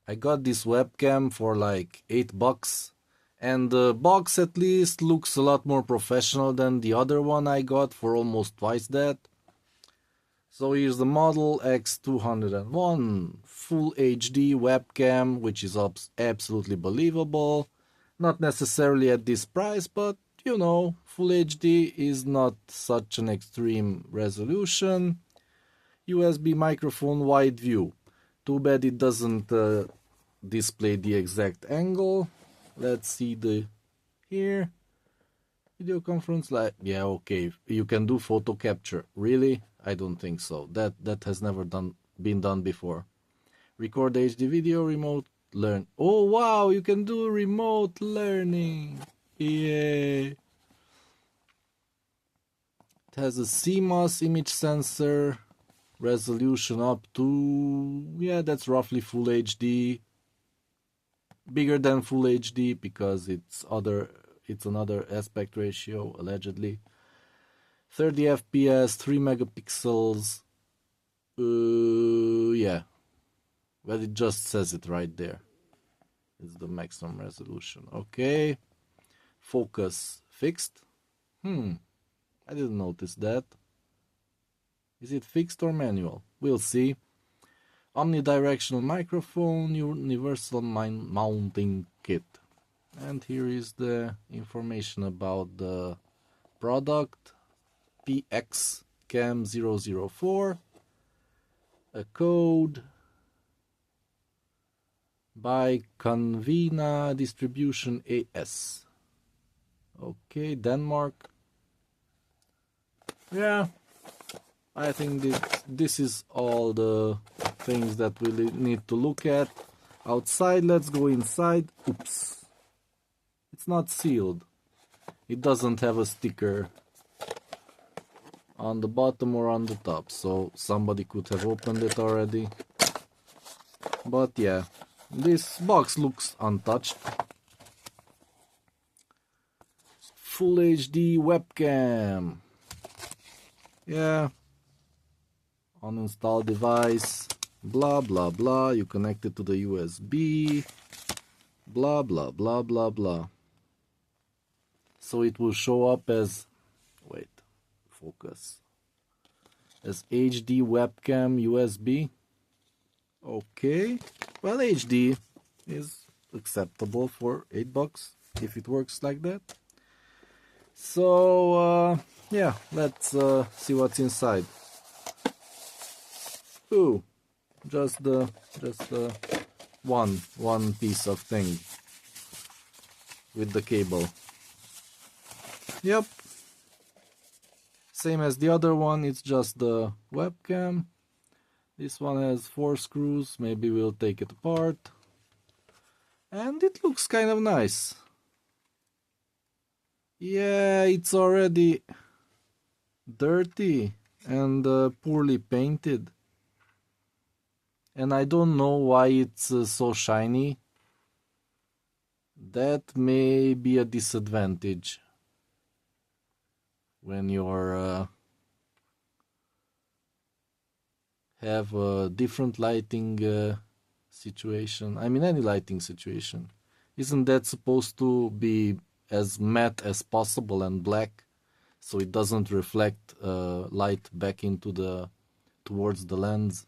I got this webcam for like $8, and the box at least looks a lot more professional than the other one I got for almost twice that. So here's the model X201 Full HD webcam, which is absolutely believable. Not necessarily at this price, but you know, Full HD is not such an extreme resolution. USB microphone wide view. Too bad it doesn't display the exact angle. Let's see the here. Video conference live. Yeah, okay. You can do photo capture. Really? I don't think so. That has never been done before. Record HD video, remote learn. Oh wow, you can do remote learning. Yay. It has a CMOS image sensor, resolution up to, yeah, that's roughly Full HD. Bigger than Full HD because it's another aspect ratio, allegedly. 30 FPS, 3 megapixels. Yeah. Well, it just says it right there. It's the maximum resolution. Okay. Focus fixed. I didn't notice that. Is it fixed or manual? We'll see. Omnidirectional microphone, universal mounting kit. And here is the information about the product. PX-CAM004. A code by Convena Distribution AS. Okay, Denmark. Yeah, I think this is all the things that we need to look at. Outside, let's go inside. Oops. It's not sealed. It doesn't have a sticker on the bottom or on the top, so somebody could have opened it already. But yeah, this box looks untouched. Full HD webcam. Yeah. Uninstall device. Blah blah blah. You connect it to the USB. Blah blah blah blah blah. So it will show up as, wait, focus, as HD webcam USB. Okay, well, HD is acceptable for $8 if it works like that. So yeah, let's see what's inside. Ooh, just the one piece of thing with the cable. Yep, same as the other one, it's just the webcam. This one has 4 screws, maybe we'll take it apart. And it looks kind of nice. Yeah, it's already dirty and poorly painted. And I don't know why it's so shiny. That may be a disadvantage when you're have a different lighting situation. I mean, any lighting situation. Isn't that supposed to be as matte as possible and black, so it doesn't reflect light back into towards the lens?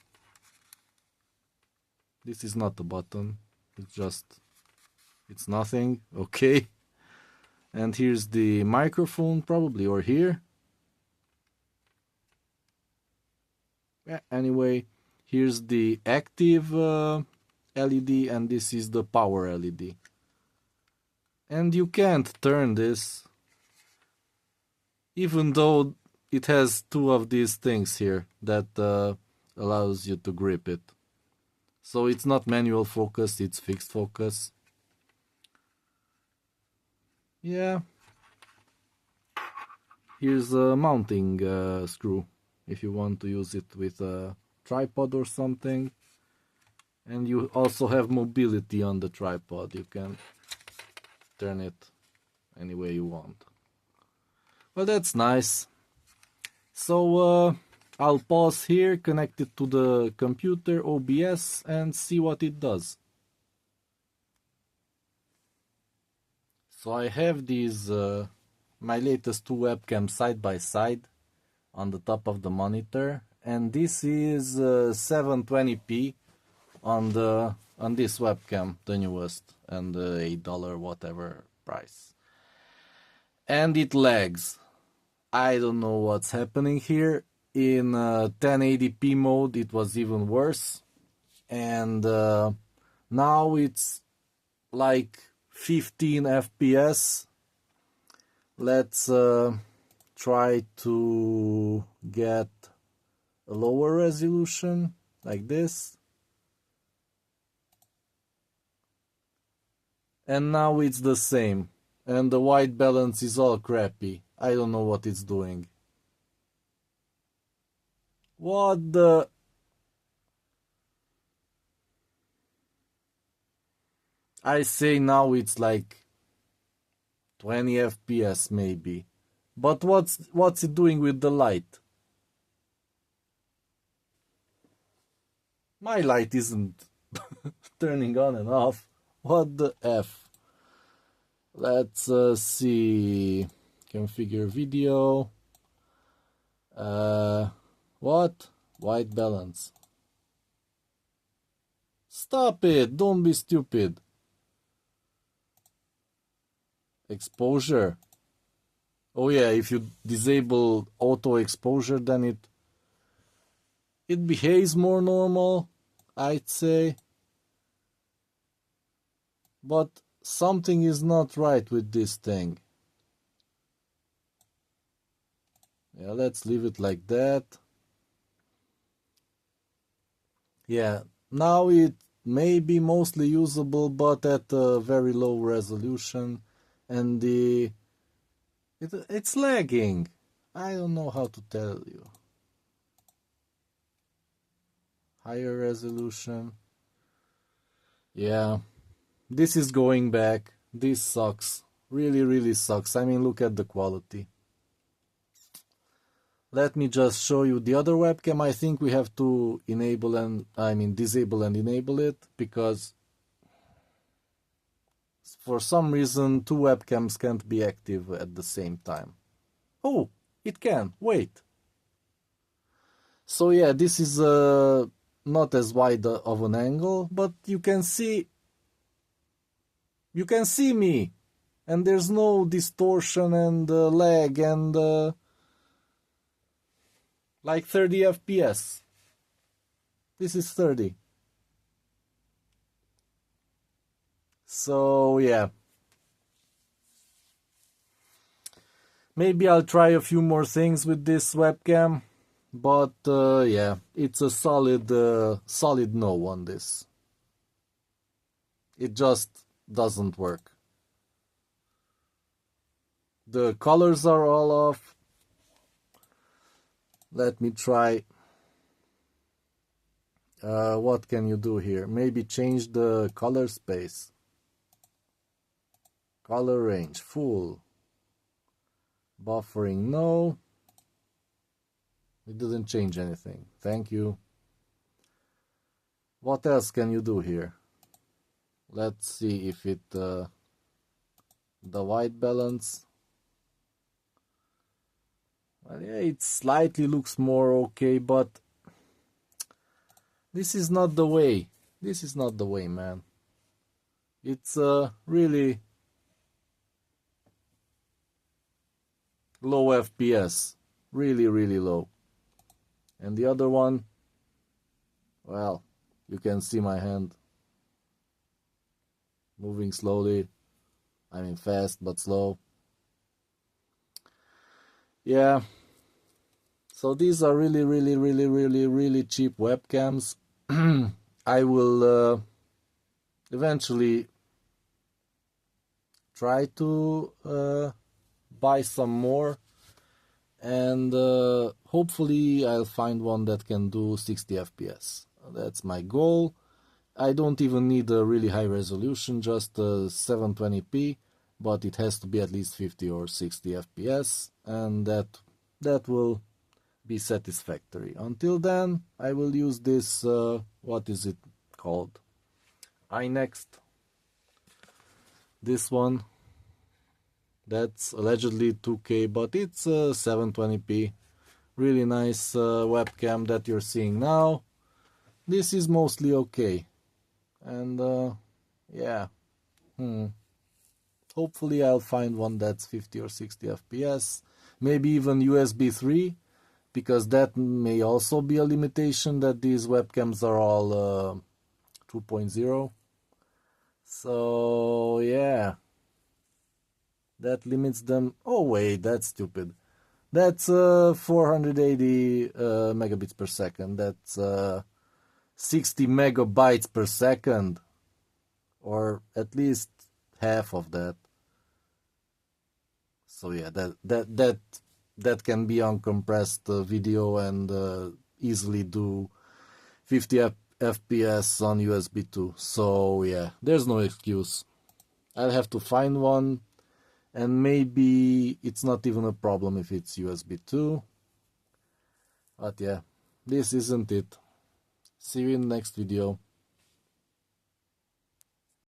This is not a button. It's nothing. Okay. And here's the microphone, probably, or here. Yeah, anyway, here's the active LED, and this is the power LED. And you can't turn this, even though it has 2 of these things here that allows you to grip it. So it's not manual focus, it's fixed focus. Yeah. Here's a mounting screw if you want to use it with a tripod or something. And you also have mobility on the tripod. You can turn it any way you want. Well, that's nice. So I'll pause here, connect it to the computer OBS, and see what it does. So I have these my latest two webcams side by side on the top of the monitor, and this is 720p on this webcam, the newest, and the $8 whatever price, and it lags. I don't know what's happening here. In 1080p mode it was even worse, and now it's like 15 FPS. Let's try to get a lower resolution like this, and now it's the same, and the white balance is all crappy. I don't know what it's doing. What the... I say now it's like 20 FPS maybe. But what's it doing with the light? My light isn't turning on and off. What the F? Let's see. Configure video. What? White balance. Stop it! Don't be stupid. Exposure. Oh yeah, if you disable auto exposure, then it behaves more normal, I'd say. But something is not right with this thing. Yeah, let's leave it like that. Yeah, now it may be mostly usable, but at a very low resolution, and it's lagging. I don't know how to tell you. Higher resolution. Yeah, this is going back. This sucks. Really, really sucks. I mean, look at the quality. Let me just show you the other webcam. I think we have to disable and enable it, because for some reason two webcams can't be active at the same time. Oh, it can. Wait. So yeah, this is not as wide of an angle, but you can see me, and there's no distortion and lag and like 30 FPS. This is 30. So yeah, maybe I'll try a few more things with this webcam, but yeah, it's a solid no on this. It just doesn't work. The colors are all off. Let me try. What can you do here? Maybe change the color space. Color range, full. Buffering, no. It didn't change anything. Thank you. What else can you do here? Let's see if it... the white balance. Well, yeah, it slightly looks more okay, but this is not the way. This is not the way, man. It's really low FPS. Really, really low. And the other one, well, you can see my hand moving slowly. I mean fast, but slow. Yeah. So these are really, really, really, really, really cheap webcams. I will eventually try to buy some more, and hopefully I'll find one that can do 60 FPS. That's my goal. I don't even need a really high resolution, just 720p, but it has to be at least 50 or 60 FPS, and that will be satisfactory. Until then, I will use this, what is it called? iNext. This one. That's allegedly 2K, but it's 720p. Really nice webcam that you're seeing now. This is mostly okay. And yeah. Hopefully I'll find one that's 50 or 60 FPS. Maybe even USB 3, because that may also be a limitation, that these webcams are all 2.0. So yeah, that limits them. Oh wait, that's stupid. That's 480 megabits per second. That's 60 megabytes per second, or at least half of that. So yeah, that can be uncompressed video and easily do 50 FPS on USB 2. So yeah, there's no excuse. I'll have to find one, and maybe it's not even a problem if it's USB 2. But yeah, this isn't it. See you in the next video.